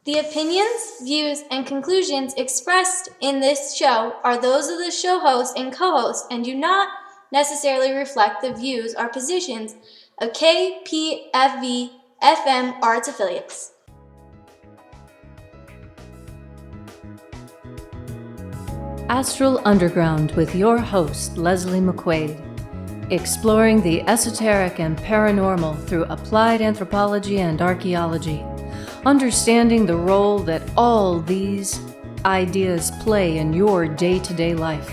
The opinions, views, and conclusions expressed in this show are those of the show host and co host and do not necessarily reflect the views or positions of KPFV FM or its affiliates. Astral Underground with your host, Leslie McQuaid, exploring the esoteric and paranormal through applied anthropology and archaeology, understanding the role that all these ideas play in your day-to-day life.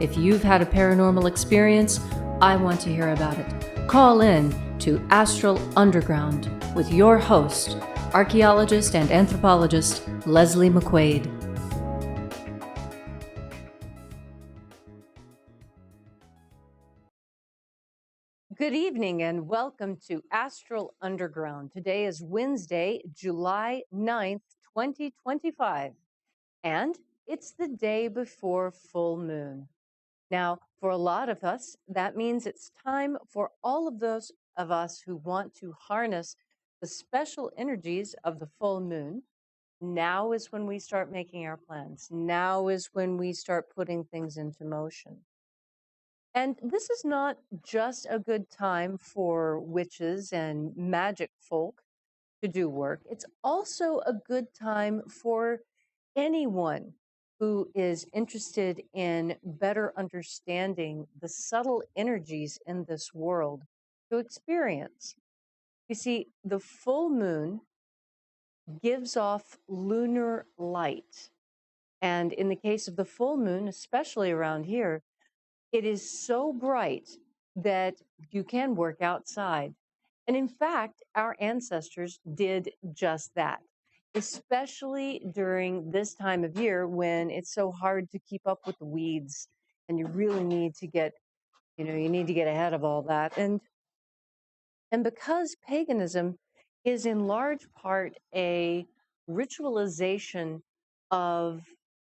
If you've had a paranormal experience, I want to hear about it. Call in to Astral Underground with your host, archaeologist and anthropologist Leslie McQuaid. Good evening and welcome to Astral Underground. Today is Wednesday, July 9th, 2025, and it's the day before full moon. Now, for a lot of us, that means it's time for all of those of us who want to harness the special energies of the full moon. Now is when we start making our plans. Now is when we start putting things into motion. And this is not just a good time for witches and magic folk to do work. It's also a good time for anyone who is interested in better understanding the subtle energies in this world to experience. You see, the full moon gives off lunar light. And in the case of the full moon, especially around here, it is so bright that you can work outside. And in fact, our ancestors did just that, especially during this time of year when it's so hard to keep up with the weeds and you really need to get, you need to get ahead of all that. And because paganism is in large part a ritualization of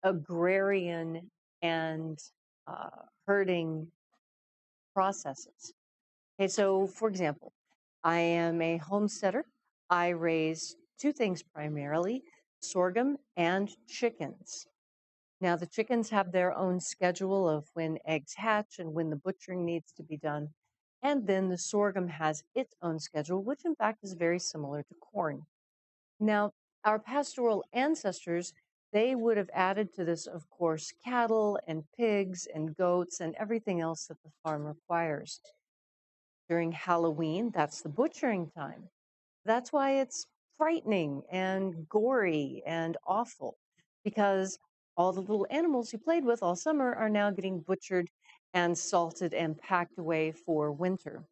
agrarian and herding processes. Okay, so for example, I am a homesteader. I raise two things primarily, sorghum and chickens. Now, the chickens have their own schedule of when eggs hatch and when the butchering needs to be done. And then the sorghum has its own schedule, which in fact is very similar to corn. Now, our pastoral ancestors, they would have added to this, of course, cattle and pigs and goats and everything else that the farm requires. During Halloween, that's the butchering time. That's why it's frightening and gory and awful, because all the little animals you played with all summer are now getting butchered and salted and packed away for winter.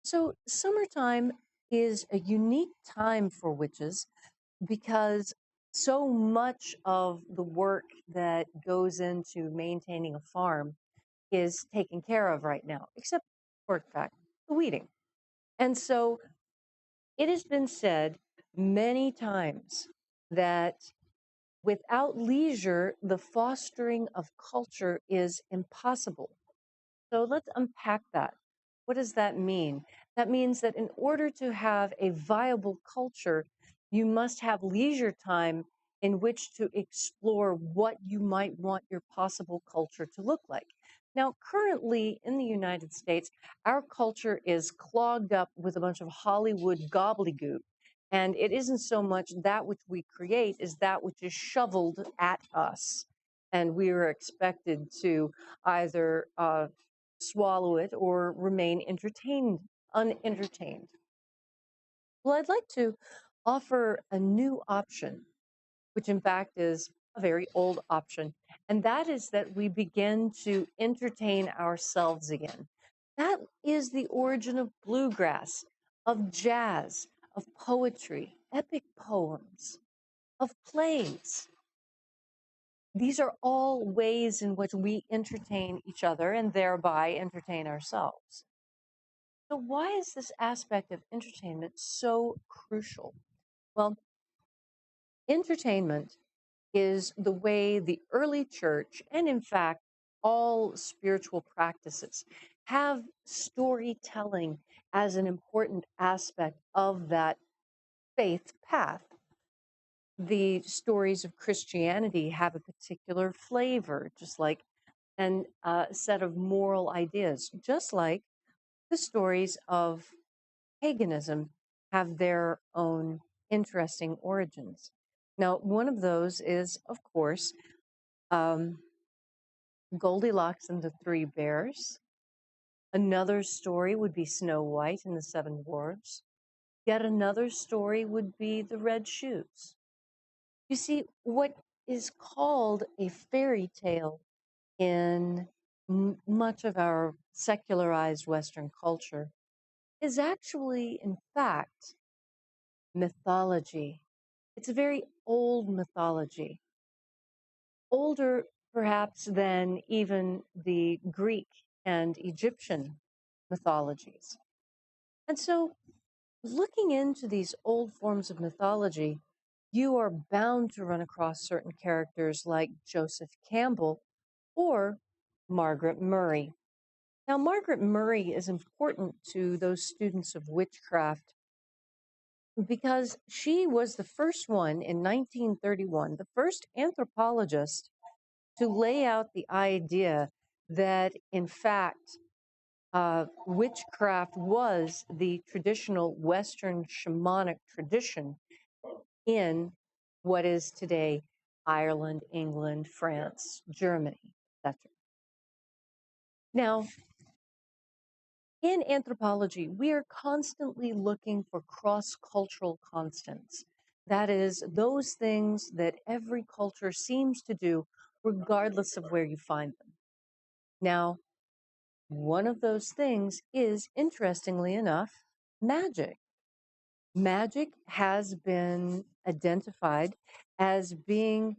So, summertime is a unique time for witches because so much of the work that goes into maintaining a farm is taken care of right now, except for, in fact, the weeding. And so it has been said many times that without leisure, the fostering of culture is impossible. So let's unpack that. What does that mean? That means that in order to have a viable culture, you must have leisure time in which to explore what you might want your possible culture to look like. Now, currently in the United States, our culture is clogged up with a bunch of Hollywood gobbledygook. And it isn't so much that which we create as that which is shoveled at us. And we are expected to either swallow it or remain unentertained. Well, I'd like to offer a new option, which in fact is a very old option, and that is that we begin to entertain ourselves again. That is the origin of bluegrass, of jazz, of poetry, epic poems, of plays. These are all ways in which we entertain each other and thereby entertain ourselves. So, why is this aspect of entertainment so crucial? Well, entertainment is the way the early church, and in fact, all spiritual practices, have storytelling as an important aspect of that faith path. The stories of Christianity have a particular flavor, just like and a set of moral ideas, just like the stories of paganism have their own interesting origins. Now, one of those is, of course, um, Goldilocks and the Three Bears. Another story would be Snow White and the Seven Dwarfs. Yet another story would be the Red Shoes. You see, what is called a fairy tale in much of our secularized Western culture is actually, in fact, mythology. It's a very old mythology, older perhaps than even the Greek and Egyptian mythologies. And so, looking into these old forms of mythology, you are bound to run across certain characters like Joseph Campbell or Margaret Murray. Now, Margaret Murray is important to those students of witchcraft because she was the first one in 1931, the first anthropologist to lay out the idea that, in fact, witchcraft was the traditional Western shamanic tradition in what is today Ireland, England, France, Germany, etc. Now, in anthropology, we are constantly looking for cross-cultural constants. That is, those things that every culture seems to do, regardless of where you find them. Now, one of those things is, interestingly enough, magic. Magic has been identified as being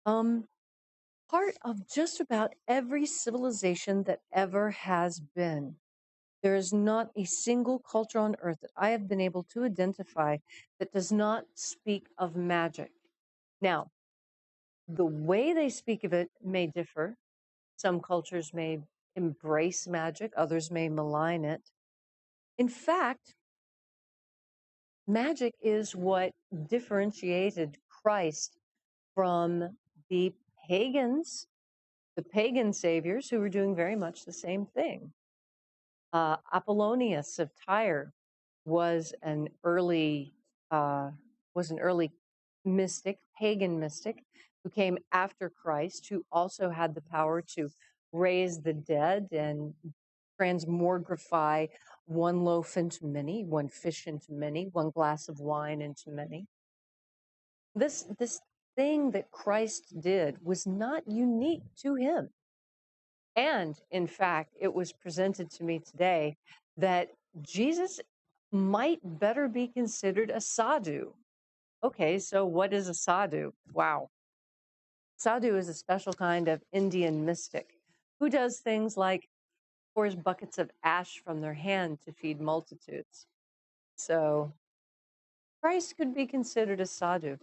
um, part of just about every civilization that ever has been. There is not a single culture on earth that I have been able to identify that does not speak of magic. Now, the way they speak of it may differ. Some cultures may embrace magic, others may malign it. In fact, magic is what differentiated Christ from the pagans, the pagan saviors who were doing very much the same thing. Apollonius of Tyre was an early uh, mystic, pagan mystic, who came after Christ, who also had the power to raise the dead and transmogrify one loaf into many, one fish into many, one glass of wine into many. This thing that Christ did was not unique to him. And in fact, it was presented to me today that Jesus might better be considered a sadhu. Okay, so what is a sadhu? Wow. Sadhu is a special kind of Indian mystic who does things like pours buckets of ash from their hand to feed multitudes. So Christ could be considered a sadhu.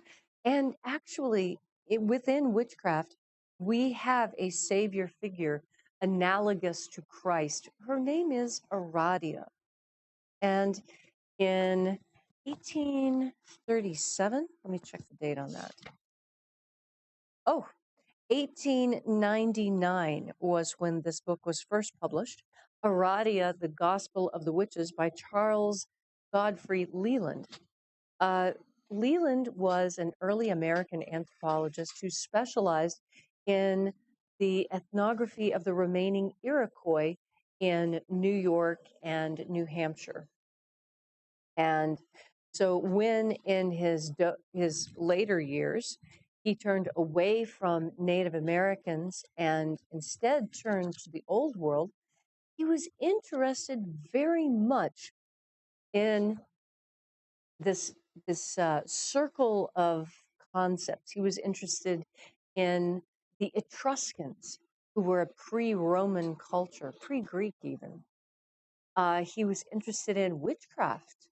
And actually, within witchcraft, we have a savior figure analogous to Christ. Her name is Aradia. And in 1837, let me check the date on that. Oh, 1899 was when this book was first published. Aradia, The Gospel of the Witches by Charles Godfrey Leland. Uh, Leland was an early American anthropologist who specialized in the ethnography of the remaining Iroquois in New York and New Hampshire. And so when in his later years, he turned away from Native Americans and instead turned to the Old World, he was interested very much in this circle of concepts. He was interested in the Etruscans, who were a pre-Roman culture, pre-Greek even. He was interested in witchcraft.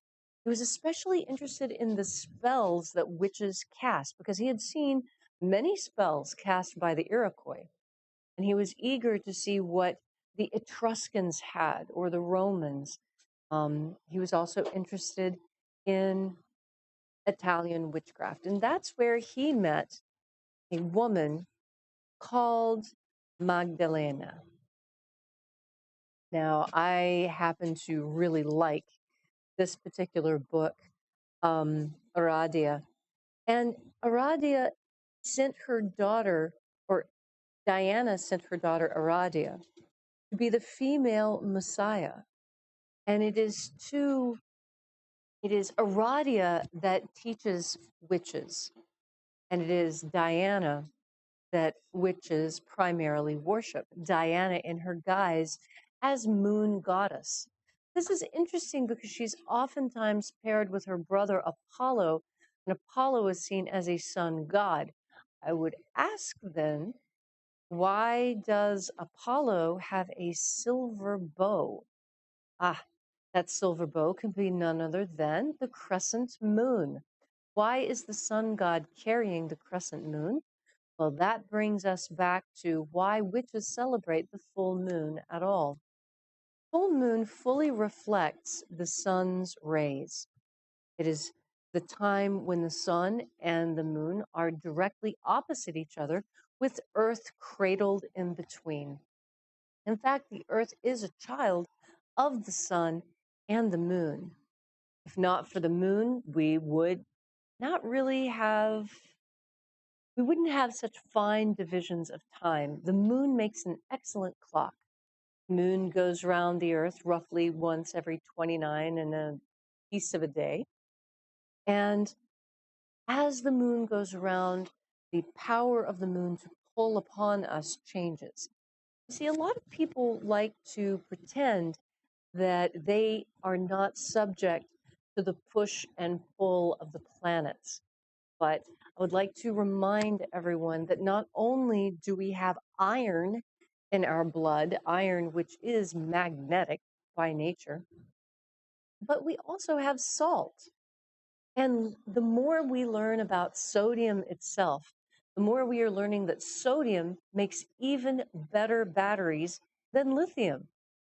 He was especially interested in the spells that witches cast because he had seen many spells cast by the Iroquois, and he was eager to see what the Etruscans had or the Romans. He was also interested in Italian witchcraft. And that's where he met a woman called Magdalena. Now, I happen to really like this particular book, Aradia. And Aradia sent her daughter, or Diana sent her daughter Aradia, to be the female Messiah. And it is Aradia that teaches witches, and it is Diana that witches primarily worship. Diana in her guise as moon goddess. This is interesting because she's oftentimes paired with her brother Apollo, and Apollo is seen as a sun god. I would ask then, why does Apollo have a silver bow? Ah, that silver bow can be none other than the crescent moon. Why is the sun god carrying the crescent moon? Well, that brings us back to why witches celebrate the full moon at all. Full moon fully reflects the sun's rays. It is the time when the sun and the moon are directly opposite each other, with Earth cradled in between. In fact, the Earth is a child of the sun and the moon. If not for the moon, we would not really have, we wouldn't have such fine divisions of time. The moon makes an excellent clock. Moon goes around the Earth roughly once every 29 and a piece of a day. And as the moon goes around, the power of the moon to pull upon us changes. You see, a lot of people like to pretend that they are not subject to the push and pull of the planets. But I would like to remind everyone that not only do we have iron in our blood, iron which is magnetic by nature, but we also have salt. And the more we learn about sodium itself, the more we are learning that sodium makes even better batteries than lithium.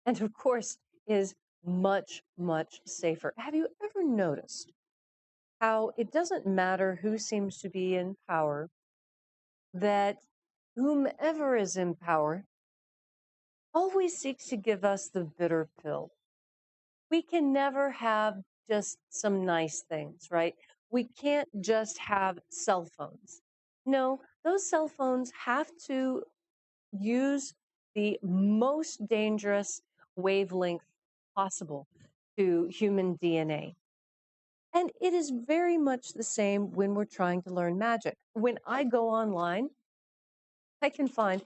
And of course, is much, much safer. Have you ever noticed how it doesn't matter who seems to be in power, that whomever is in power always seeks to give us the bitter pill? We can never have just some nice things, right? We can't just have cell phones. No, those cell phones have to use the most dangerous wavelength possible to human DNA. And it is very much the same when we're trying to learn magic. When I go online, I can find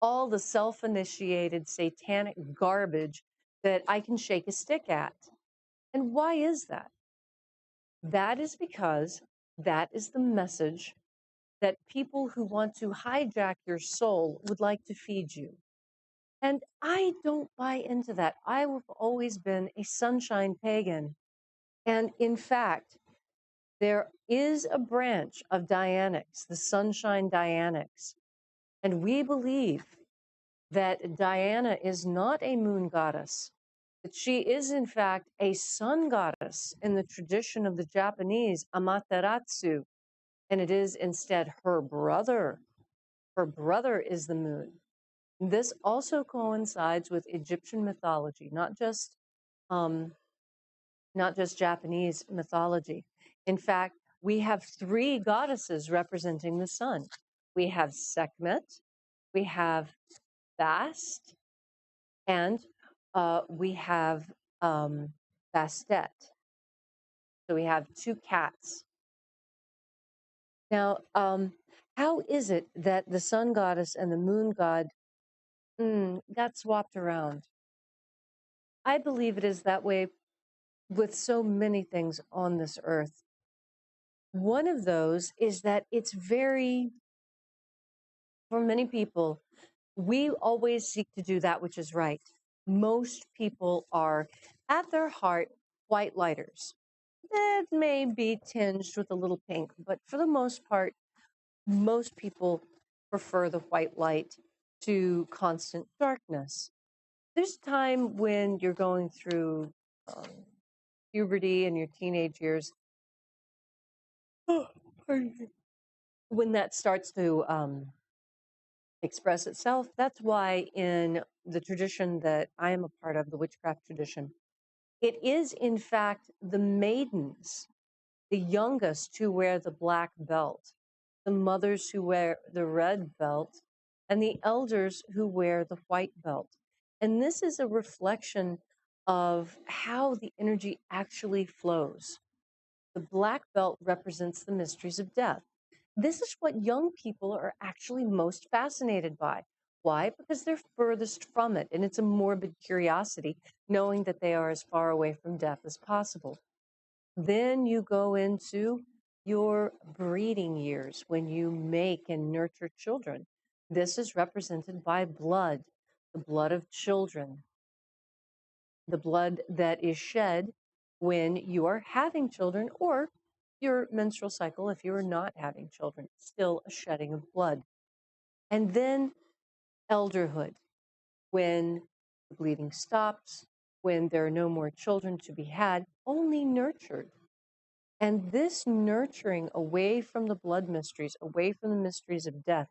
all the self initiated satanic garbage that I can shake a stick at. And why is that? That is because that is the message that people who want to hijack your soul would like to feed you. And I don't buy into that. I have always been a sunshine pagan. And in fact, there is a branch of Dianics, the Sunshine Dianics. And we believe that Diana is not a moon goddess, that she is, in fact, a sun goddess in the tradition of the Japanese Amaterasu. And it is instead her brother. Her brother is the moon. This also coincides with Egyptian mythology, um, not just Japanese mythology. In fact, we have three goddesses representing the sun. We have Sekhmet, we have Bast, and we have Bastet. So we have two cats. Now, how is it that the sun goddess and the moon god got swapped around? I believe it is that way with so many things on this earth. One of those is that it's very, for many people, we always seek to do that which is right. Most people are, at their heart, white lighters. That may be tinged with a little pink, but for the most part, most people prefer the white light to constant darkness. There's a time when you're going through puberty and your teenage years Oh, when that starts to express itself, that's why in the tradition that I am a part of, the witchcraft tradition, it is in fact the maidens, the youngest who wear the black belt, the mothers who wear the red belt, and the elders who wear the white belt. And this is a reflection of how the energy actually flows. The black belt represents the mysteries of death. This is what young people are actually most fascinated by. Why? Because they're furthest from it, and it's a morbid curiosity, knowing that they are as far away from death as possible. Then you go into your breeding years when you make and nurture children. This is represented by blood, the blood of children, the blood that is shed when you are having children, or your menstrual cycle if you are not having children, still a shedding of blood. And then elderhood, when the bleeding stops, when there are no more children to be had, only nurtured. And this nurturing away from the blood mysteries, away from the mysteries of death,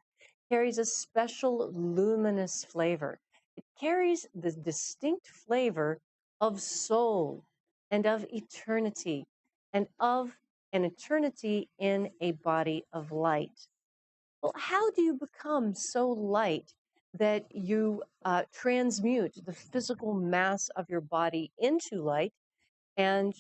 carries a special luminous flavor. It carries the distinct flavor of soul and of eternity and of an eternity in a body of light. Well, how do you become so light that you transmute the physical mass of your body into light and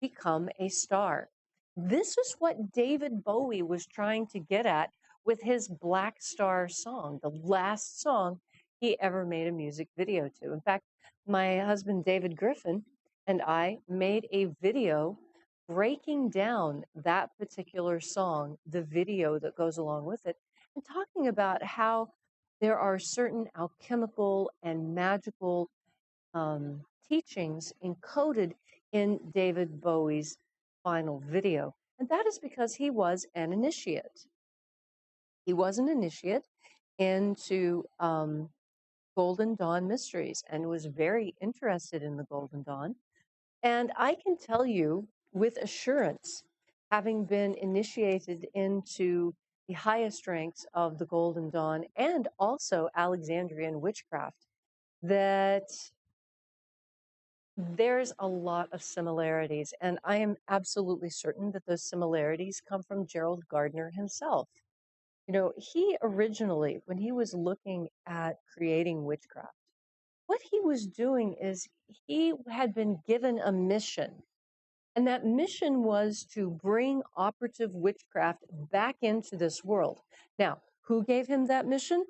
become a star? This is what David Bowie was trying to get at with his Black Star song, the last song he ever made a music video to. In fact, my husband David Griffin and I made a video breaking down that particular song, the video that goes along with it, and talking about how there are certain alchemical and magical teachings encoded in David Bowie's final video. And that is because he was an initiate. He was an initiate into Golden Dawn mysteries and was very interested in the Golden Dawn. And I can tell you with assurance, having been initiated into the highest ranks of the Golden Dawn and also Alexandrian witchcraft, that there's a lot of similarities, and I am absolutely certain that those similarities come from Gerald Gardner himself. You know, he originally, when he was looking at creating witchcraft, what he was doing is he had been given a mission, and that mission was to bring operative witchcraft back into this world. Now, who gave him that mission?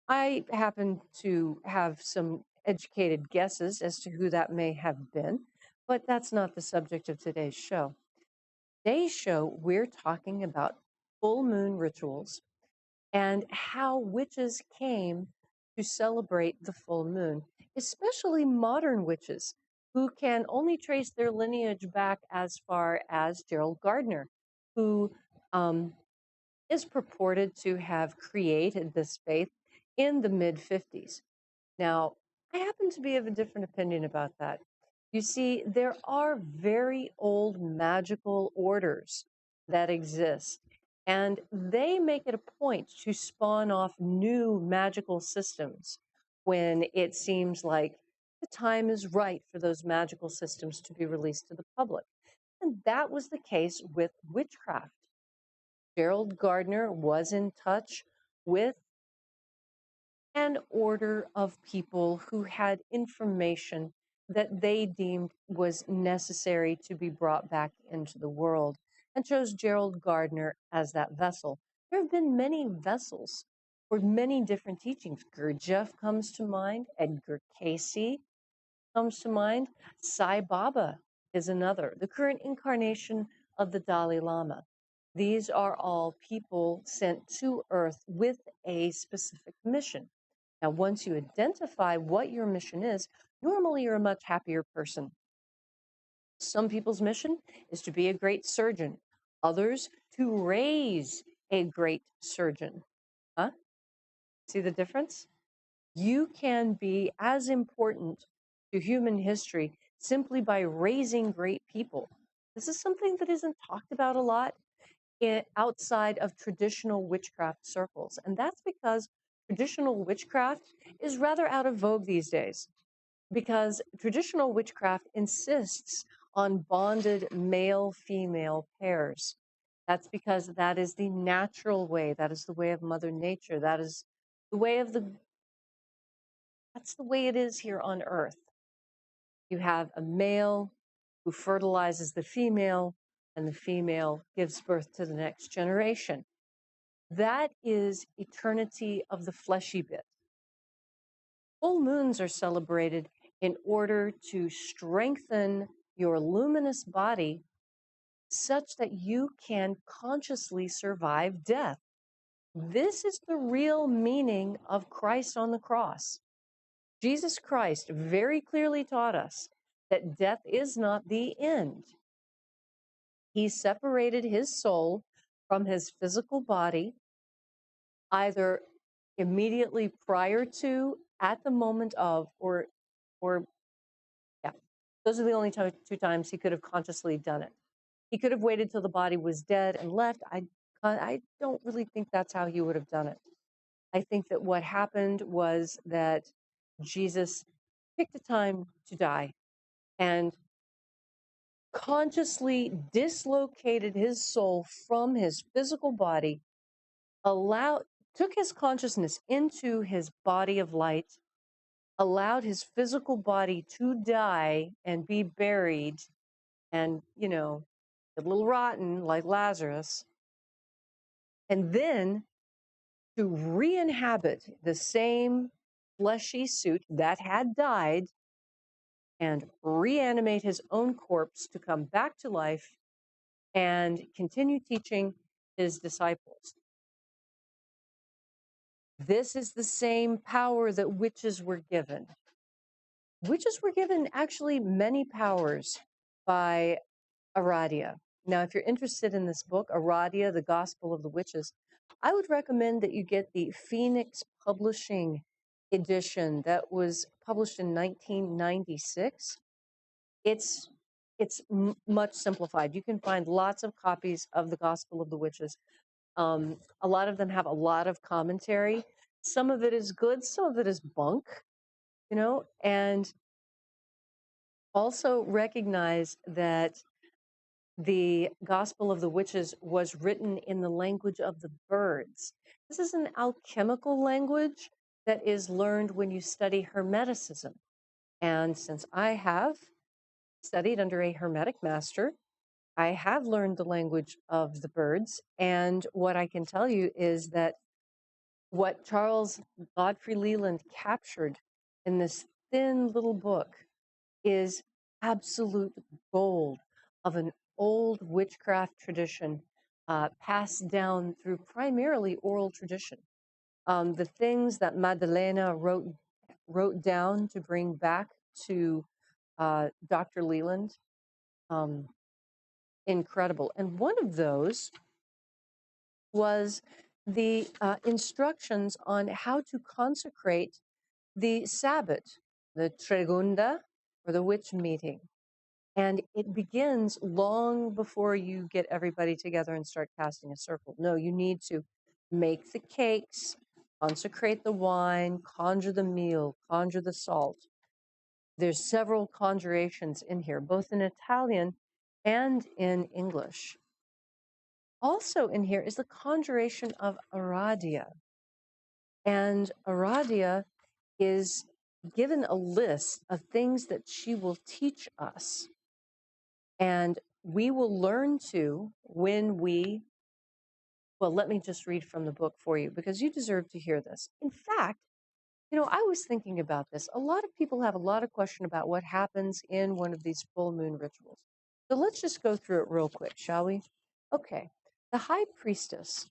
I happen to have some educated guesses as to who that may have been, but that's not the subject of today's show. Today's show, we're talking about full moon rituals and how witches came to celebrate the full moon, especially modern witches who can only trace their lineage back as far as Gerald Gardner, who um, is purported to have created this faith in the mid 50s. Now, I happen to be of a different opinion about that. You see, there are very old magical orders that exist, and they make it a point to spawn off new magical systems when it seems like the time is right for those magical systems to be released to the public. And that was the case with witchcraft. Gerald Gardner was in touch with an order of people who had information that they deemed was necessary to be brought back into the world, and chose Gerald Gardner as that vessel. There have been many vessels for many different teachings. Gurdjieff comes to mind, Edgar Cayce comes to mind, Sai Baba is another, the current incarnation of the Dalai Lama. These are all people sent to Earth with a specific mission. Now, once you identify what your mission is, normally you're a much happier person. Some people's mission is to be a great surgeon, others to raise a great surgeon. Huh? See the difference? You can be as important to human history simply by raising great people This is something that isn't talked about a lot outside of traditional witchcraft circles. And that's because traditional witchcraft is rather out of vogue these days, because traditional witchcraft insists on bonded male female pairs. That's because that is the natural way, that is the way of Mother Nature, that is the way of the that's the way it is here on Earth. You have a male who fertilizes the female, and the female gives birth to the next generation. That is eternity of the fleshy bit. Full moons are celebrated in order to strengthen your luminous body such that you can consciously survive death. This is the real meaning of Christ on the cross. Jesus Christ very clearly taught us that death is not the end. He separated his soul from his physical body, either immediately prior to, at the moment of, or yeah, those are the only two times he could have consciously done it. He could have waited till the body was dead and left. I don't really think that's how he would have done it. I think that what happened was that Jesus picked a time to die and consciously dislocated his soul from his physical body, allowed took his consciousness into his body of light, allowed his physical body to die and be buried and, a little rotten like Lazarus, and then to re-inhabit the same fleshy suit that had died and reanimate his own corpse to come back to life and continue teaching his disciples. This is the same power that witches were given. Witches were given actually many powers by Aradia. Now, if you're interested in this book, Aradia, The Gospel of the Witches, I would recommend that you get the Phoenix Publishing edition that was published in 1996. It's much simplified. You can find lots of copies of the Gospel of the Witches. A lot of them have a lot of commentary. Some of it is good, some of it is bunk, and also recognize that the Gospel of the Witches was written in the language of the birds. This is an alchemical language that is learned when you study Hermeticism. And since I have studied under a Hermetic master, I have learned the language of the birds. And what I can tell you is that what Charles Godfrey Leland captured in this thin little book is absolute gold of an old witchcraft tradition passed down through primarily oral tradition. The things that Madalena wrote down to bring back to Dr. Leland, incredible. And one of those was the instructions on how to consecrate the Sabbat, the Tregunda, or the witch meeting. And it begins long before you get everybody together and start casting a circle. No, you need to make the cakes, consecrate the wine, conjure the meal, conjure the salt. There's several conjurations in here, both in Italian and in English. Also in here is the conjuration of Aradia. And Aradia is given a list of things that she will teach us. And we will learn to when well, let me just read from the book for you because you deserve to hear this. In fact, I was thinking about this. A lot of people have a lot of question about what happens in one of these full moon rituals. So let's just go through it real quick, shall we? Okay. The high priestess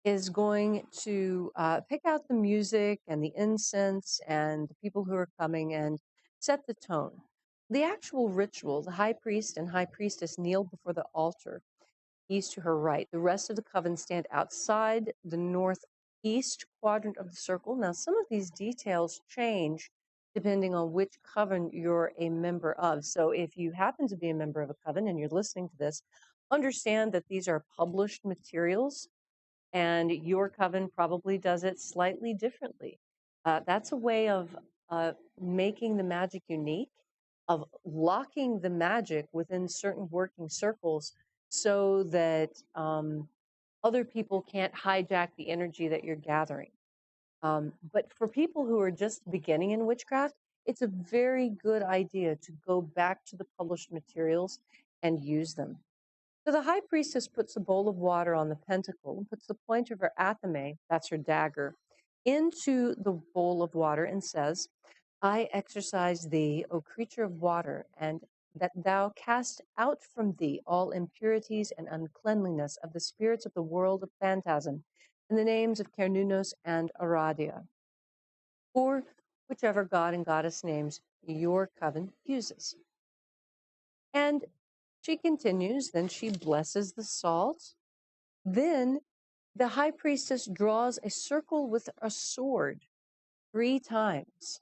is going to pick out the music and the incense and the people who are coming and set the tone. The actual ritual, the high priest and high priestess kneel before the altar, east to her right. The rest of the coven stand outside the northeast quadrant of the circle. Now, some of these details change depending on which coven you're a member of. So if you happen to be a member of a coven and you're listening to this, understand that these are published materials and your coven probably does it slightly differently. That's a way of making the magic unique, of locking the magic within certain working circles so that other people can't hijack the energy that you're gathering. But for people who are just beginning in witchcraft, it's a very good idea to go back to the published materials and use them. So the high priestess puts a bowl of water on the pentacle and puts the point of her athame, that's her dagger, into the bowl of water and says, I exercise thee, O creature of water, and that thou cast out from thee all impurities and uncleanliness of the spirits of the world of phantasm, in the names of Cernunnos and Aradia, or whichever god and goddess names your coven uses. And she continues, then she blesses the salt. Then the high priestess draws a circle with a sword 3 times,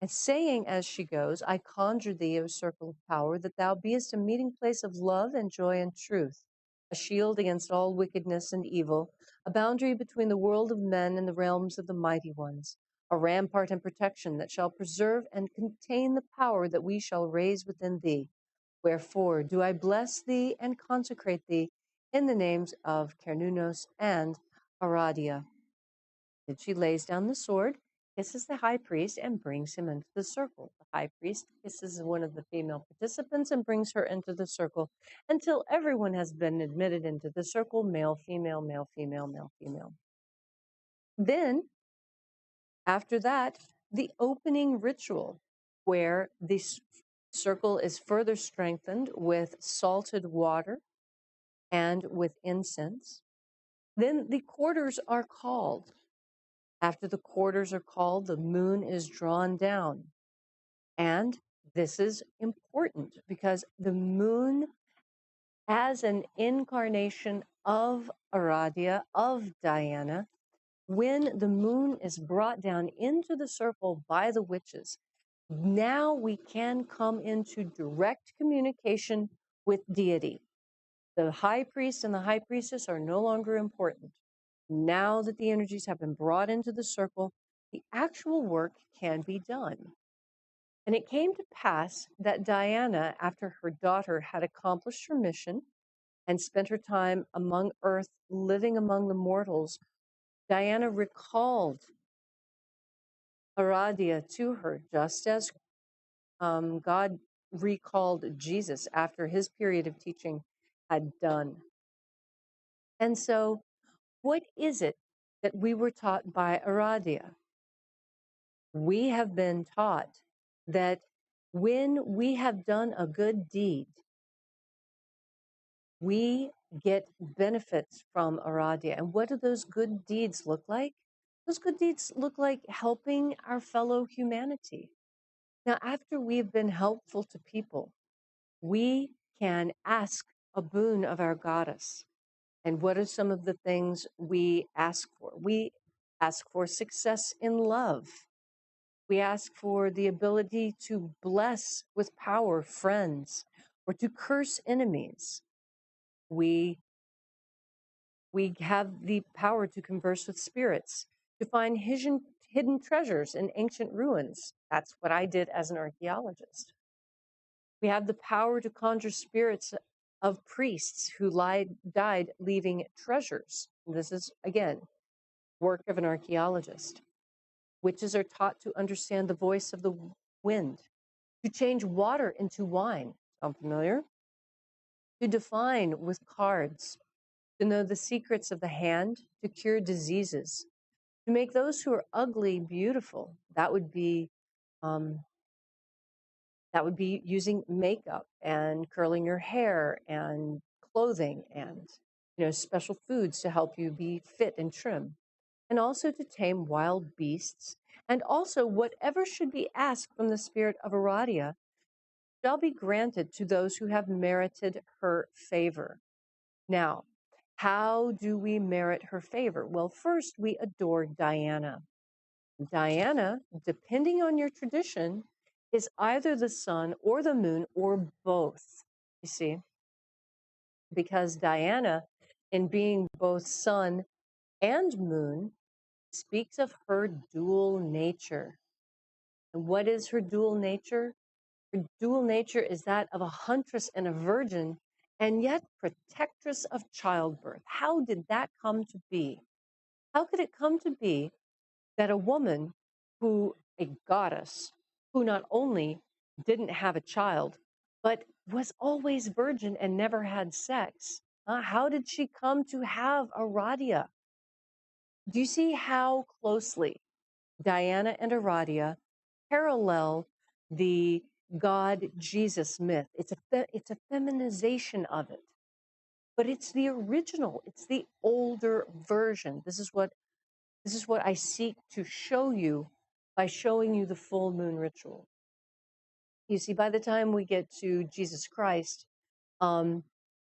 and saying as she goes, I conjure thee, O circle of power, that thou beest a meeting place of love and joy and truth, a shield against all wickedness and evil, a boundary between the world of men and the realms of the mighty ones, a rampart and protection that shall preserve and contain the power that we shall raise within thee. Wherefore do I bless thee and consecrate thee in the names of Cernunnos and Aradia. Then she lays down the sword, kisses the high priest, and brings him into the circle. The high priest kisses one of the female participants and brings her into the circle until everyone has been admitted into the circle, male, female, male, female, male, female. Then, after that, the opening ritual, where this circle is further strengthened with salted water and with incense. Then the quarters are called. After the quarters are called, the moon is drawn down. And this is important because the moon, as an incarnation of Aradia, of Diana, when the moon is brought down into the circle by the witches, now we can come into direct communication with deity. The high priest and the high priestess are no longer important. Now that the energies have been brought into the circle, the actual work can be done. And it came to pass that Diana, after her daughter had accomplished her mission and spent her time among earth, living among the mortals, Diana recalled Aradia to her, just as God recalled Jesus after his period of teaching had done. And so, what is it that we were taught by Aradia? We have been taught that when we have done a good deed, we get benefits from Aradia. And what do those good deeds look like? Those good deeds look like helping our fellow humanity. Now, after we've been helpful to people, we can ask a boon of our goddess. And what are some of the things we ask for? We ask for success in love. We ask for the ability to bless with power friends or to curse enemies. We have the power to converse with spirits, to find hidden treasures in ancient ruins. That's what I did as an archaeologist. We have the power to conjure spirits of priests who died leaving treasures. This is, again, work of an archaeologist. Witches are taught to understand the voice of the wind, to change water into wine. Sound familiar? To define with cards, to know the secrets of the hand, to cure diseases, to make those who are ugly beautiful. That would be using makeup and curling your hair and clothing and special foods to help you be fit and trim, and also to tame wild beasts. And also, whatever should be asked from the spirit of Aradia shall be granted to those who have merited her favor. Now, how do we merit her favor? Well, first, we adore Diana. Diana, depending on your tradition, is either the sun or the moon or both. You see, because Diana, in being both sun and moon, speaks of her dual nature. And what is her dual nature? Her dual nature is that of a huntress and a virgin, and yet protectress of childbirth. How did that come to be? How could it come to be that a woman a goddess, who not only didn't have a child, but was always virgin and never had sex? How did she come to have Aradia? Do you see how closely Diana and Aradia parallel the God Jesus myth? It's a feminization of it, but it's the original. It's the older version. This is what I seek to show you by showing you the full moon ritual. You see, by the time we get to Jesus Christ, um,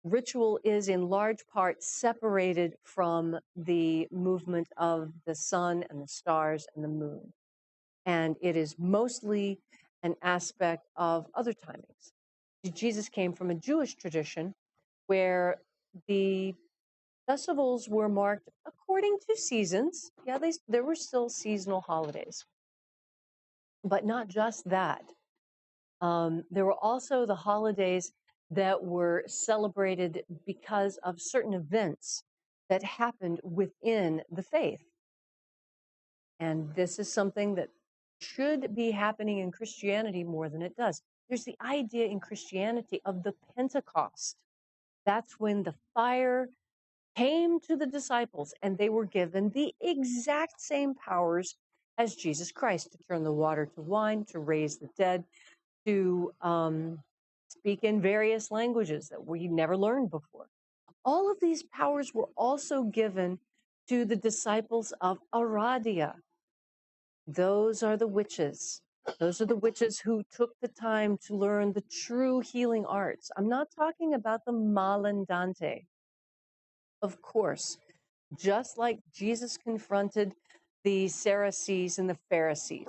ritual is in large part separated from the movement of the sun and the stars and the moon. And it is mostly an aspect of other timings. Jesus came from a Jewish tradition where the festivals were marked according to seasons. Yeah, there were still seasonal holidays, but not just that. There were also the holidays that were celebrated because of certain events that happened within the faith. And this is something that should be happening in Christianity more than it does. There's the idea in Christianity of the Pentecost. That's when the fire came to the disciples and they were given the exact same powers as Jesus Christ to turn the water to wine, to raise the dead, to speak in various languages that we never learned before. All of these powers were also given to the disciples of Aradia. Those are the witches. Those are the witches who took the time to learn the true healing arts. I'm not talking about the malandante. Of course, just like Jesus confronted the Sadducees and the Pharisees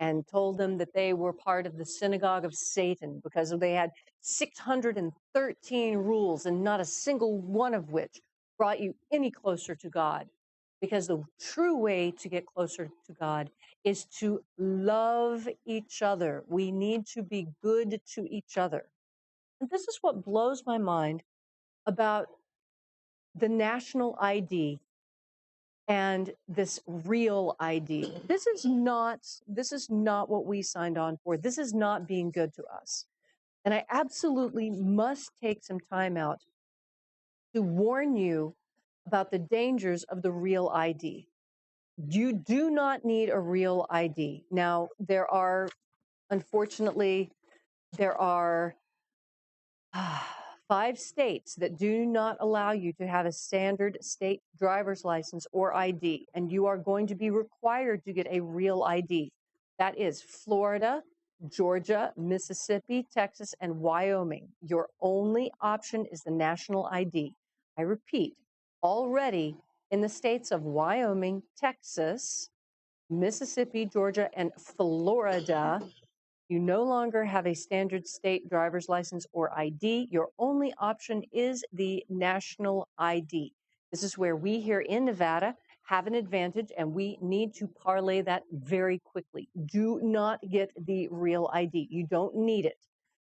and told them that they were part of the synagogue of Satan because they had 613 rules and not a single one of which brought you any closer to God. Because the true way to get closer to God is to love each other. We need to be good to each other. And this is what blows my mind about the national ID and this real ID. This is not what we signed on for. This is not being good to us. And I absolutely must take some time out to warn you about the dangers of the real ID. You do not need a real ID. Now, unfortunately, there are 5 states that do not allow you to have a standard state driver's license or ID, and you are going to be required to get a real ID. That is Florida, Georgia, Mississippi, Texas, and Wyoming. Your only option is the national ID. I repeat, already in the states of Wyoming, Texas, Mississippi, Georgia, and Florida, you no longer have a standard state driver's license or ID. Your only option is the national ID. This is where we here in Nevada have an advantage, and we need to parlay that very quickly. Do not get the real ID. You don't need it.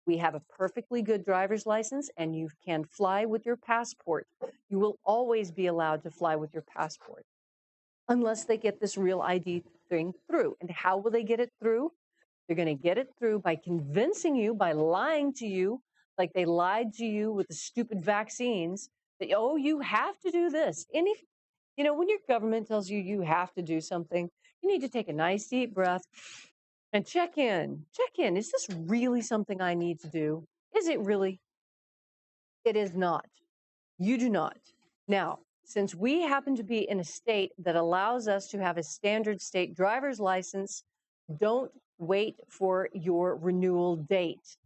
We have a perfectly good driver's license, and you can fly with your passport. You will always be allowed to fly with your passport unless they get this real ID thing through. And how will they get it through? They're going to get it through by convincing you, by lying to you, like they lied to you with the stupid vaccines, that, oh, you have to do this. When your government tells you you have to do something, you need to take a nice deep breath and check in. Check in. Is this really something I need to do? Is it really? It is not. You do not. Now, since we happen to be in a state that allows us to have a standard state driver's license, don't wait for your renewal date.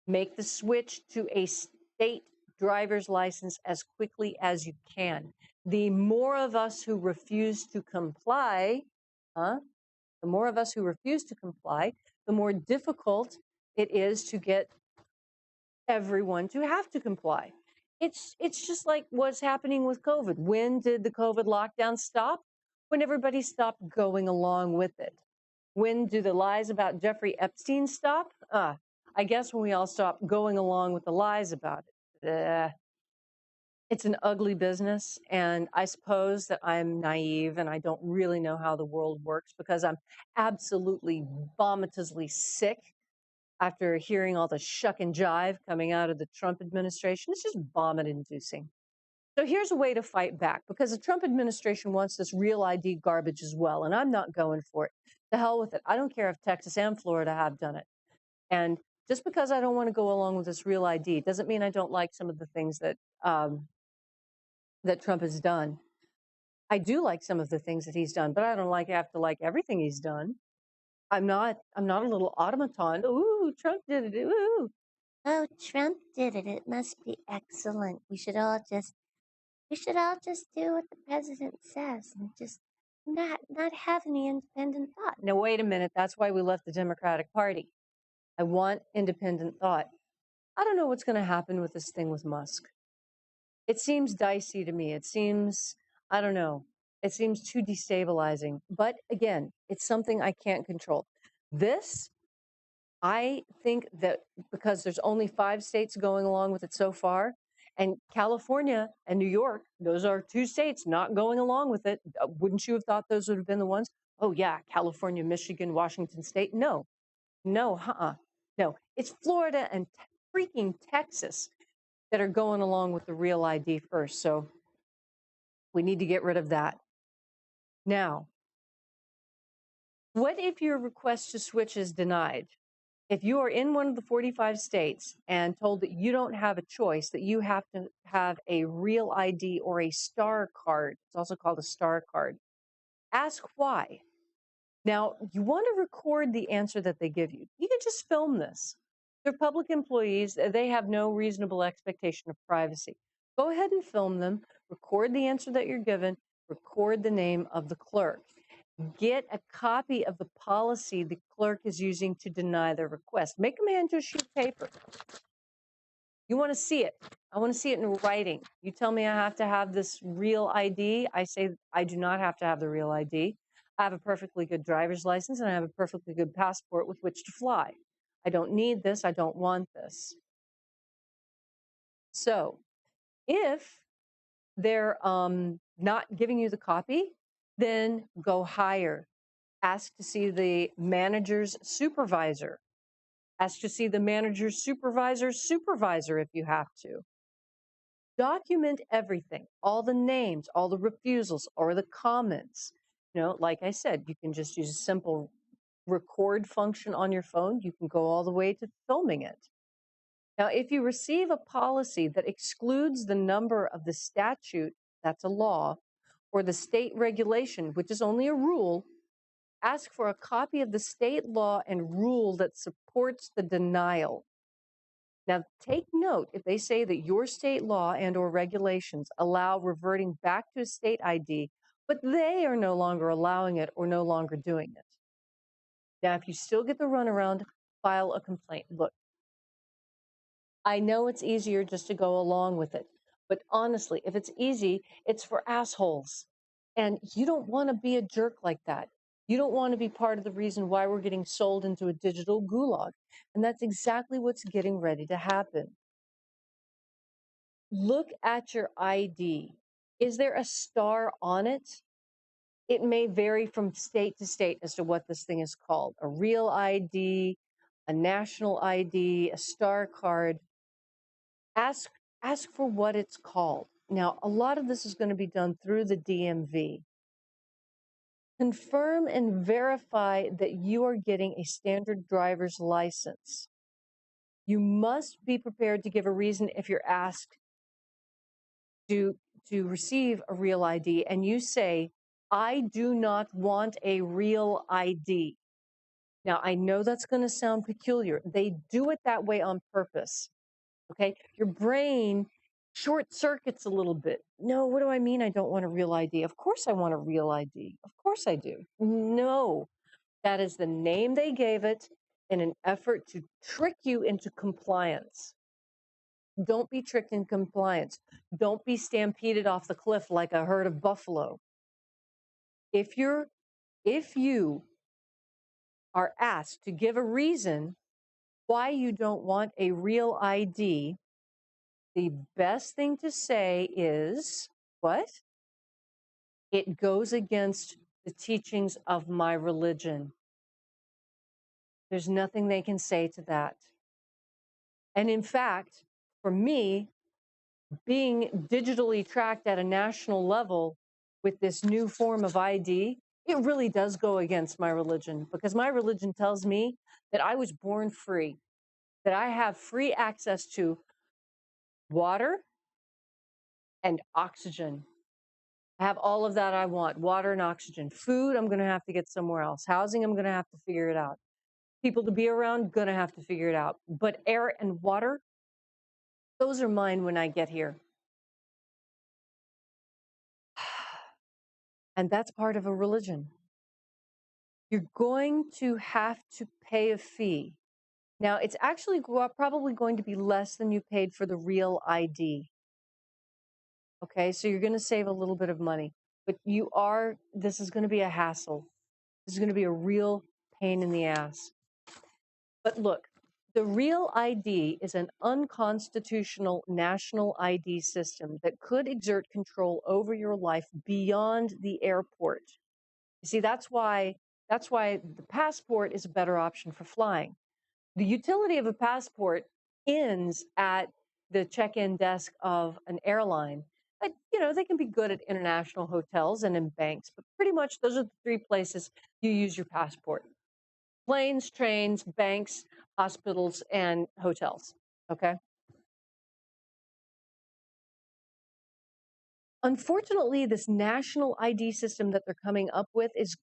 Make the switch to a state driver's license as quickly as you can. The more of us who refuse to comply, The more of us who refuse to comply, the more difficult it is to get everyone to have to comply. It's just like what's happening with COVID. When did the COVID lockdown stop? When everybody stopped going along with it. When do the lies about Jeffrey Epstein stop? I guess when we all stop going along with the lies about it. It's an ugly business, and I suppose that I'm naive and I don't really know how the world works because I'm absolutely vomitously sick after hearing all the shuck and jive coming out of the Trump administration. It's just vomit inducing. So here's a way to fight back because the Trump administration wants this real ID garbage as well, and I'm not going for it. The hell with it. I don't care if Texas and Florida have done it. And just because I don't want to go along with this real ID doesn't mean I don't like some of the things that Trump has done. I do like some of the things that he's done, but I don't have to like everything he's done. I'm not a little automaton. Ooh, Trump did it. Ooh. Oh, Trump did it. It must be excellent. We should all just do what the president says and just not have any independent thought. Now wait a minute. That's why we left the Democratic Party. I want independent thought. I don't know what's going to happen with this thing with Musk. It seems dicey to me. It seems, I don't know, it seems too destabilizing. But again, it's something I can't control. This, I think that because there's only 5 states going along with it so far, and California and New York, those are 2 states not going along with it. Wouldn't you have thought those would have been the ones? Oh, yeah, California, Michigan, Washington State. No, no, no. It's Florida and freaking Texas that are going along with the real ID first. So we need to get rid of that. Now, what if your request to switch is denied? If you are in one of the 45 states and told that you don't have a choice, that you have to have a real ID or a star card, it's also called a star card, ask why. Now, you want to record the answer that they give you. You can just film this. They're public employees. They have no reasonable expectation of privacy. Go ahead and film them, record the answer that you're given, record the name of the clerk. Get a copy of the policy the clerk is using to deny their request. Make them hand you a sheet of paper. You want to see it. I want to see it in writing. You tell me I have to have this real ID. I say I do not have to have the real ID. I have a perfectly good driver's license and I have a perfectly good passport with which to fly. I don't need this. I don't want this. So if they're not giving you the copy, then go higher. Ask to see the manager's supervisor. Ask to see the manager's supervisor's supervisor if you have to. Document everything, all the names, all the refusals, or the comments. You know, like I said, you can just use a simple record function on your phone. You can go all the way to filming it. Now, if you receive a policy that excludes the number of the statute, that's a law, or the state regulation, which is only a rule, ask for a copy of the state law and rule that supports the denial. Now, take note if they say that your state law and or regulations allow reverting back to a state ID, but they are no longer allowing it or no longer doing it. Now, if you still get the runaround, file a complaint. Look, I know it's easier just to go along with it, but honestly, if it's easy, it's for assholes. And you don't want to be a jerk like that. You don't want to be part of the reason why we're getting sold into a digital gulag. And that's exactly what's getting ready to happen. Look at your ID. Is there a star on it? It may vary from state to state as to what this thing is called. A real ID, a national ID, a star card. Ask for what it's called. Now, a lot of this is going to be done through the DMV. Confirm and verify that you are getting a standard driver's license. You must be prepared to give a reason if you're asked to receive a real ID and you say, I do not want a real ID. Now, I know that's going to sound peculiar. They do it that way on purpose. Okay? Your brain short circuits a little bit. No, what do I mean I don't want a real ID? Of course I want a real ID. Of course I do. No. That is the name they gave it in an effort to trick you into compliance. Don't be tricked in compliance. Don't be stampeded off the cliff like a herd of buffalo. If you are asked to give a reason why you don't want a real ID, the best thing to say is, what? It goes against the teachings of my religion. There's nothing they can say to that. And in fact, for me, being digitally tracked at a national level with this new form of ID, it really does go against my religion, because my religion tells me that I was born free, that I have free access to water and oxygen. I have all of that I want, water and oxygen. Food, I'm going to have to get somewhere else. Housing, I'm going to have to figure it out. People to be around, going to have to figure it out. But air and water, those are mine when I get here. And that's part of a religion. You're going to have to pay a fee. Now, it's actually probably going to be less than you paid for the real ID. Okay, so you're going to save a little bit of money, but this is going to be a hassle. This is going to be a real pain in the ass. But look, the real ID is an unconstitutional national ID system that could exert control over your life beyond the airport. You see, that's why the passport is a better option for flying. The utility of a passport ends at the check-in desk of an airline. But, they can be good at international hotels and in banks, but pretty much those are the three places you use your passport: planes, trains, banks, hospitals, and hotels. Okay. Unfortunately, this national ID system that they're coming up with is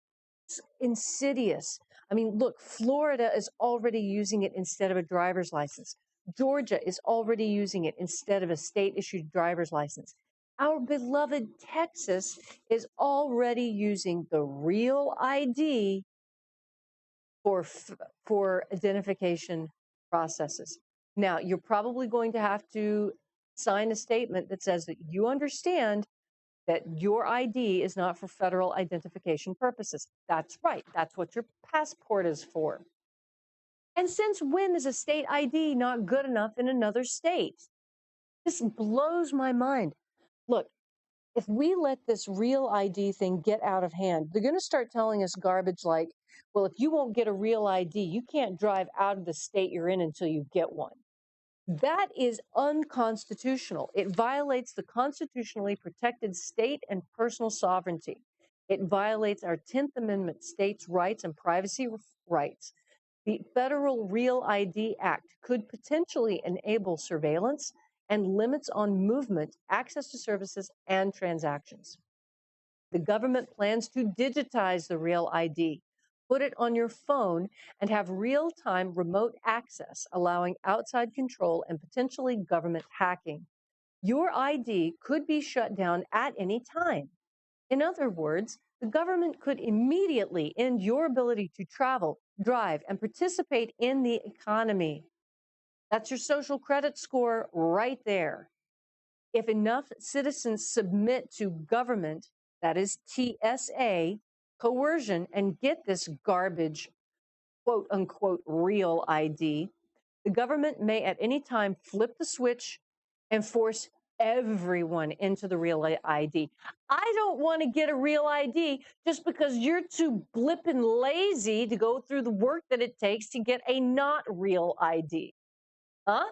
insidious. I mean, look, Florida is already using it instead of a driver's license. Georgia is already using it instead of a state-issued driver's license. Our beloved Texas is already using the real ID for identification processes. Now, you're probably going to have to sign a statement that says that you understand that your ID is not for federal identification purposes. That's right. That's what your passport is for. And since when is a state ID not good enough in another state? This blows my mind. Look, if we let this real ID thing get out of hand, they're going to start telling us garbage like, well, if you won't get a real ID, you can't drive out of the state you're in until you get one. That is unconstitutional. It violates the constitutionally protected state and personal sovereignty. It violates our 10th Amendment states' rights and privacy rights. The Federal Real ID Act could potentially enable surveillance and limits on movement, access to services, and transactions. The government plans to digitize the Real ID, put it on your phone, and have real-time remote access, allowing outside control and potentially government hacking. Your ID could be shut down at any time. In other words, the government could immediately end your ability to travel, drive, and participate in the economy. That's your social credit score right there. If enough citizens submit to government, that is TSA, coercion, and get this garbage, quote unquote, real ID, the government may at any time flip the switch and force everyone into the real ID. I don't want to get a real ID just because you're too blip and lazy to go through the work that it takes to get a not real ID. Huh?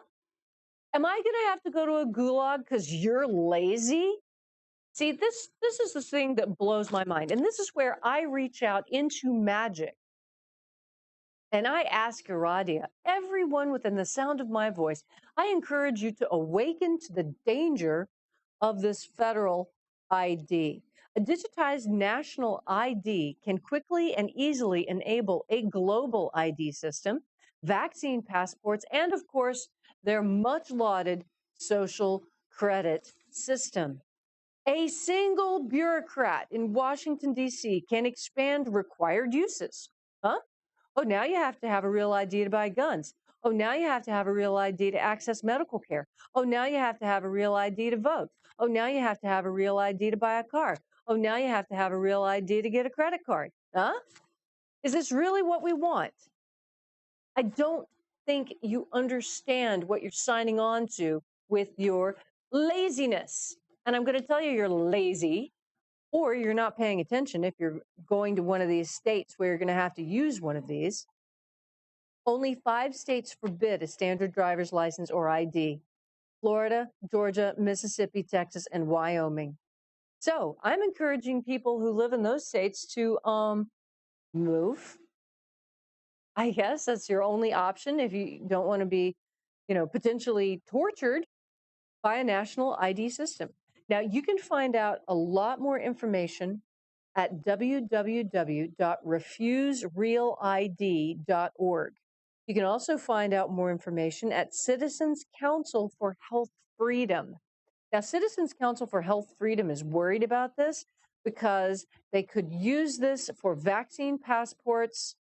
Am I going to have to go to a gulag because you're lazy? See, this is the thing that blows my mind. And this is where I reach out into magic. And I ask Iradia, everyone within the sound of my voice, I encourage you to awaken to the danger of this federal ID. A digitized national ID can quickly and easily enable a global ID system, vaccine passports, and of course, their much lauded social credit system. A single bureaucrat in Washington, D.C. can expand required uses Huh? Oh, now you have to have a real ID to buy guns. Oh, now you have to have a real ID to access medical care. Oh, now you have to have a real ID to vote. Oh, now you have to have a real ID to buy a car. Oh, now you have to have a real ID to get a credit card. Huh? Is this really what we want? I don't think you understand what you're signing on to with your laziness. And I'm going to tell you, you're lazy, or you're not paying attention if you're going to one of these states where you're going to have to use one of these. Only 5 states forbid a standard driver's license or ID: Florida, Georgia, Mississippi, Texas, and Wyoming. So I'm encouraging people who live in those states to move. I guess that's your only option if you don't want to be, potentially tortured by a national ID system. Now, you can find out a lot more information at www.refuserealid.org. You can also find out more information at Citizens Council for Health Freedom. Now, Citizens Council for Health Freedom is worried about this because they could use this for vaccine passports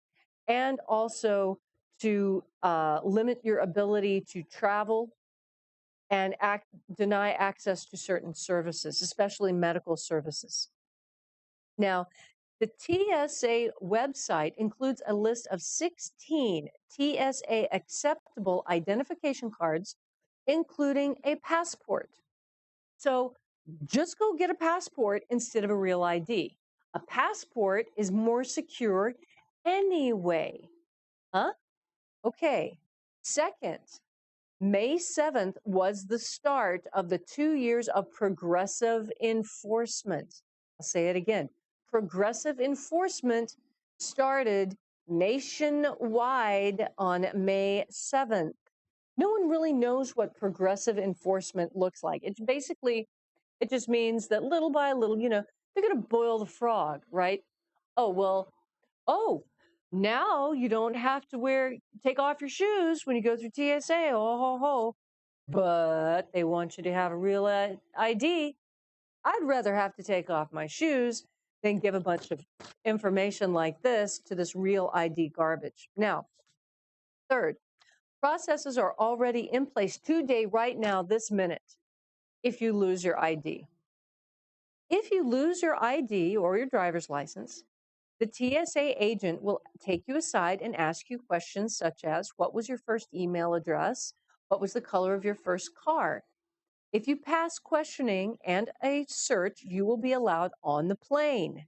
and also to limit your ability to travel and deny access to certain services, especially medical services. Now, the TSA website includes a list of 16 TSA acceptable identification cards, including a passport. So just go get a passport instead of a real ID. A passport is more secure anyway. Huh? Okay. Second, May 7th was the start of the 2 years of progressive enforcement. I'll say it again. Progressive enforcement started nationwide on May 7th. No one really knows what progressive enforcement looks like. It's basically, it just means that little by little, they're going to boil the frog, right? Oh, well, oh, now you don't have to take off your shoes when you go through TSA. Oh, ho, ho. But they want you to have a real ID. I'd rather have to take off my shoes than give a bunch of information like this to this real ID garbage. Now, third, processes are already in place today, right now, this minute, if you lose your ID. If you lose your ID or your driver's license, the TSA agent will take you aside and ask you questions such as, what was your first email address? What was the color of your first car? If you pass questioning and a search, you will be allowed on the plane.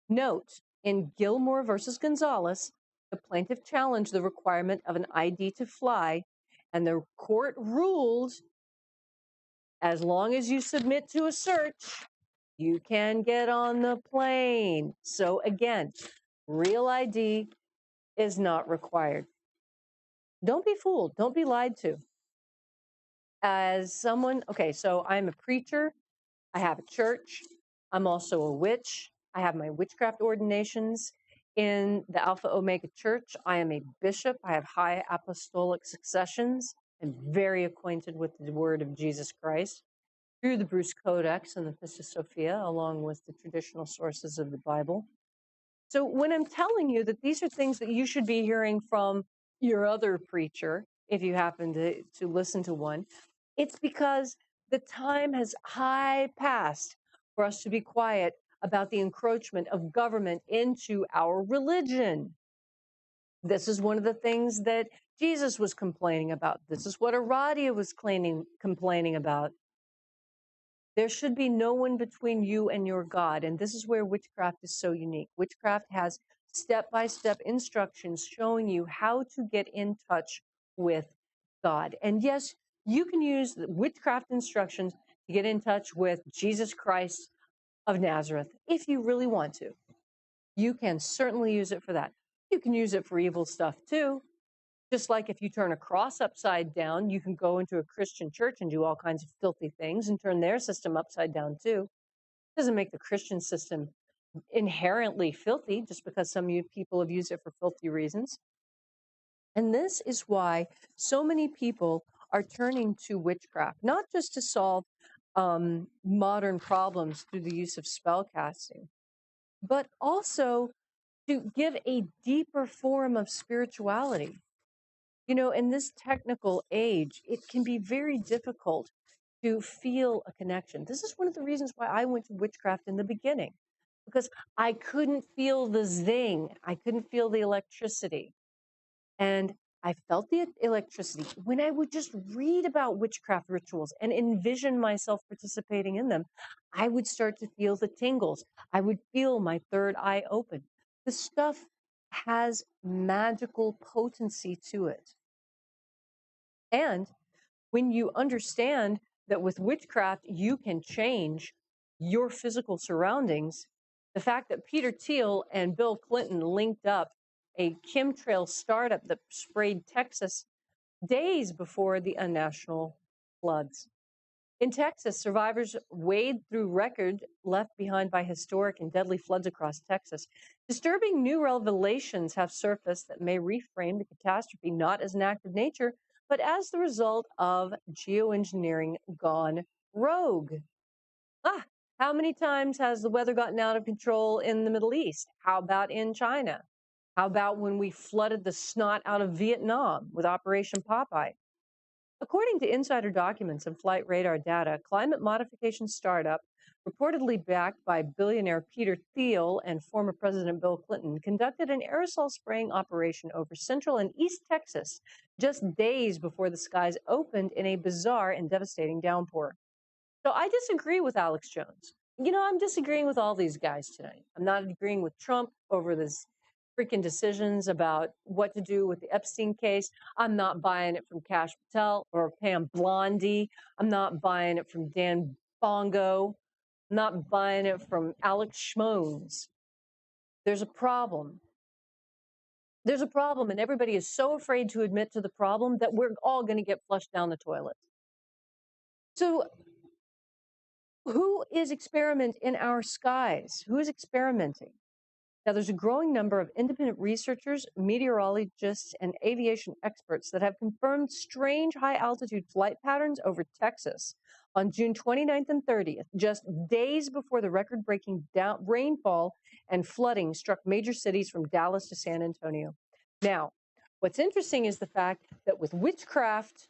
Note, in Gilmore versus Gonzalez, the plaintiff challenged the requirement of an ID to fly, and the court ruled as long as you submit to a search, you can get on the plane. So again, real ID is not required. Don't be fooled. Don't be lied to. So I'm a preacher. I have a church. I'm also a witch. I have my witchcraft ordinations in the Alpha Omega Church. I am a bishop. I have high apostolic successions. I'm very acquainted with the word of Jesus Christ through the Bruce Codex and the Pistis Sophia, along with the traditional sources of the Bible. So when I'm telling you that these are things that you should be hearing from your other preacher, if you happen to listen to one, it's because the time has high past for us to be quiet about the encroachment of government into our religion. This is one of the things that Jesus was complaining about. This is what Aradia was complaining about. There should be no one between you and your God. And this is where witchcraft is so unique. Witchcraft has step-by-step instructions showing you how to get in touch with God. And yes, you can use the witchcraft instructions to get in touch with Jesus Christ of Nazareth if you really want to. You can certainly use it for that. You can use it for evil stuff too. Just like if you turn a cross upside down, you can go into a Christian church and do all kinds of filthy things and turn their system upside down too. It doesn't make the Christian system inherently filthy just because some people have used it for filthy reasons. And this is why so many people are turning to witchcraft, not just to solve modern problems through the use of spell casting, but also to give a deeper form of spirituality. You know, in this technical age, it can be very difficult to feel a connection. This is one of the reasons why I went to witchcraft in the beginning, because I couldn't feel the zing, I couldn't feel the electricity. And I felt the electricity when I would just read about witchcraft rituals and envision myself participating in them. I would start to feel the tingles. I would feel my third eye open. The stuff has magical potency to it. And when you understand that with witchcraft, you can change your physical surroundings, the fact that Peter Thiel and Bill Clinton linked up a chemtrail startup that sprayed Texas days before the unnational floods. In Texas, survivors wade through record left behind by historic and deadly floods across Texas. Disturbing new revelations have surfaced that may reframe the catastrophe not as an act of nature, but as the result of geoengineering gone rogue. Ah, how many times has the weather gotten out of control in the Middle East? How about in China? How about when we flooded the snot out of Vietnam with Operation Popeye? According to insider documents and flight radar data, climate modification startup, reportedly backed by billionaire Peter Thiel and former President Bill Clinton, conducted an aerosol spraying operation over central and east Texas just days before the skies opened in a bizarre and devastating downpour. So I disagree with Alex Jones. You know, I'm disagreeing with all these guys tonight. I'm not agreeing with Trump over this freaking decisions about what to do with the Epstein case. I'm not buying it from Kash Patel or Pam Blondie. I'm not buying it from Dan Bongo. I'm not buying it from Alex Schmoes. There's a problem. There's a problem, and everybody is so afraid to admit to the problem that we're all going to get flushed down the toilet. So who is experimenting in our skies? Who is experimenting? Now, there's a growing number of independent researchers, meteorologists, and aviation experts that have confirmed strange high-altitude flight patterns over Texas on June 29th and 30th, just days before the record-breaking rainfall and flooding struck major cities from Dallas to San Antonio. Now, what's interesting is the fact that with witchcraft,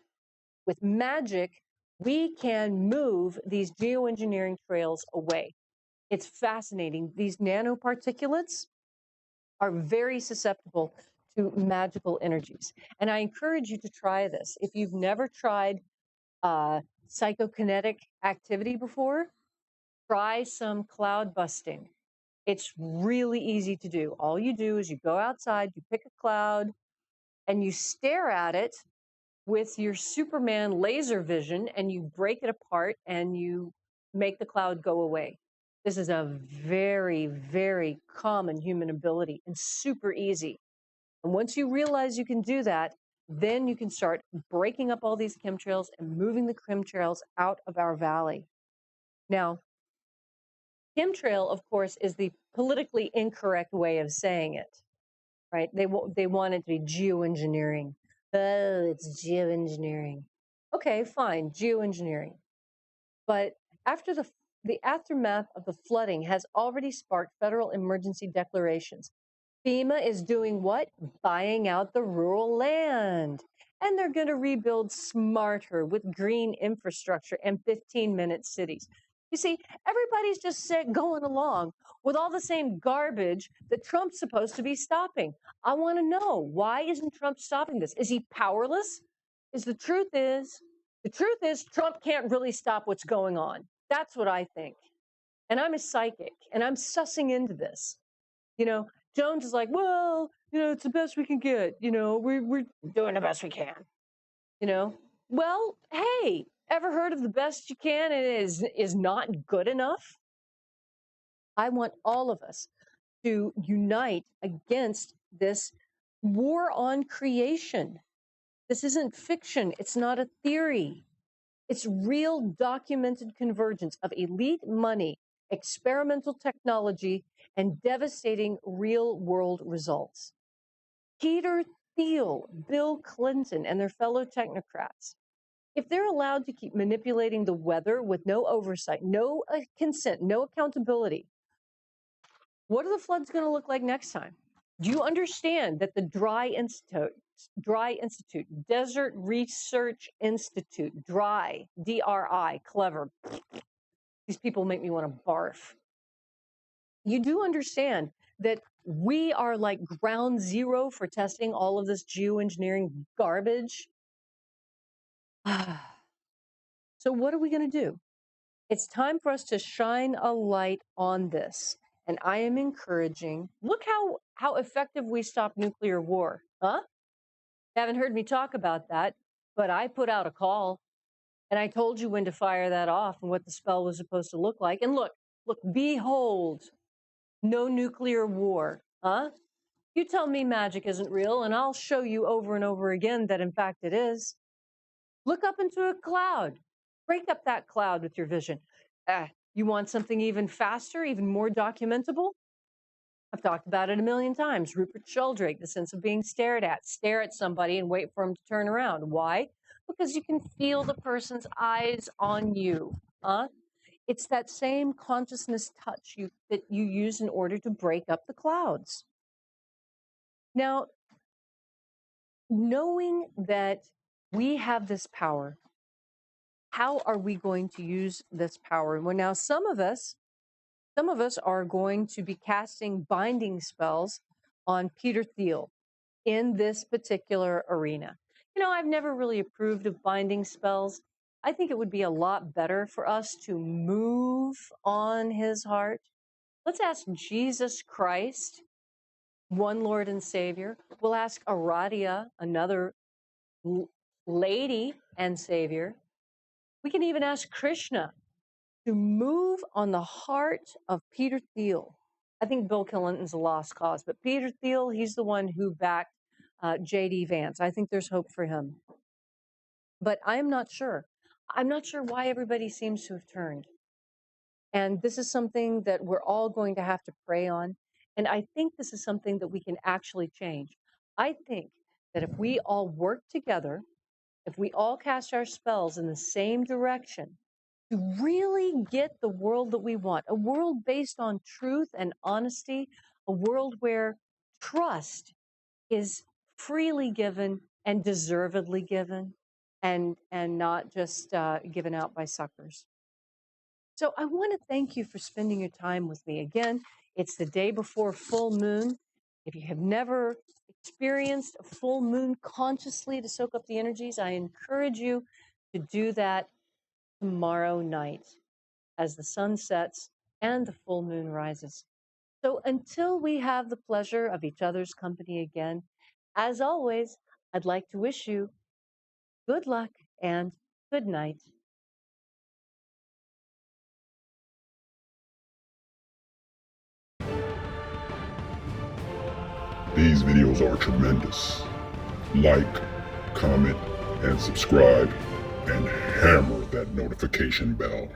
with magic, we can move these geoengineering trails away. It's fascinating. These nanoparticulates are very susceptible to magical energies. And I encourage you to try this. If you've never tried psychokinetic activity before, try some cloud busting. It's really easy to do. All you do is you go outside, you pick a cloud, and you stare at it with your Superman laser vision, and you break it apart and you make the cloud go away. This is a very, very common human ability and super easy. And once you realize you can do that, then you can start breaking up all these chemtrails and moving the chemtrails out of our valley. Now, chemtrail, of course, is the politically incorrect way of saying it, right? They want it to be geoengineering. Oh, it's geoengineering. Okay, fine, geoengineering. But after the aftermath of the flooding has already sparked federal emergency declarations. FEMA is doing what? Buying out the rural land. And they're going to rebuild smarter with green infrastructure and 15-minute cities. You see, everybody's just going along with all the same garbage that Trump's supposed to be stopping. I want to know, why isn't Trump stopping this? Is he powerless? The truth is Trump can't really stop what's going on. That's what I think. And I'm a psychic, and I'm sussing into this. You know, Jones is like, well, you know, it's the best we can get. You know, we're doing the best we can. You know, well, hey, ever heard of the best you can and it is not good enough? I want all of us to unite against this war on creation. This isn't fiction. It's not a theory. It's real documented convergence of elite money, experimental technology, and devastating real-world results. Peter Thiel, Bill Clinton, and their fellow technocrats, if they're allowed to keep manipulating the weather with no oversight, no consent, no accountability, what are the floods going to look like next time? Do you understand that the Dry Institute, Desert Research Institute, DRI, D-R-I, clever. These people make me want to barf. You do understand that we are like ground zero for testing all of this geoengineering garbage? So what are we going to do? It's time for us to shine a light on this. And I am encouraging, look how effective we stopped nuclear war, huh? Haven't heard me talk about that, but I put out a call and I told you when to fire that off and what the spell was supposed to look like. And look, behold, no nuclear war, huh? You tell me magic isn't real, and I'll show you over and over again that in fact it is. Look up into a cloud. Break up that cloud with your vision. You want something even faster, even more documentable? I've talked about it a million times. Rupert Sheldrake, the sense of being stared at. Stare at somebody and wait for them to turn around. Why? Because you can feel the person's eyes on you. Huh? It's that same consciousness touch that you use in order to break up the clouds. Now, knowing that we have this power, how are we going to use this power? Well, now some of us are going to be casting binding spells on Peter Thiel in this particular arena. You know, I've never really approved of binding spells. I think it would be a lot better for us to move on his heart. Let's ask Jesus Christ, one Lord and Savior. We'll ask Aradia, another lady and Savior. We can even ask Krishna to move on the heart of Peter Thiel. I think Bill Clinton's a lost cause, but Peter Thiel, he's the one who backed J.D. Vance. I think there's hope for him. But I'm not sure. I'm not sure why everybody seems to have turned. And this is something that we're all going to have to pray on. And I think this is something that we can actually change. I think that if we all work together, if we all cast our spells in the same direction, to really get the world that we want, a world based on truth and honesty, a world where trust is freely given and deservedly given, and not just given out by suckers. So I want to thank you for spending your time with me. Again, it's the day before full moon. If you have never experienced a full moon consciously to soak up the energies, I encourage you to do that tomorrow night as the sun sets and the full moon rises. So until we have the pleasure of each other's company again, as always, I'd like to wish you good luck and good night. These videos are tremendous. Like, comment, and subscribe, and hammer that notification bell.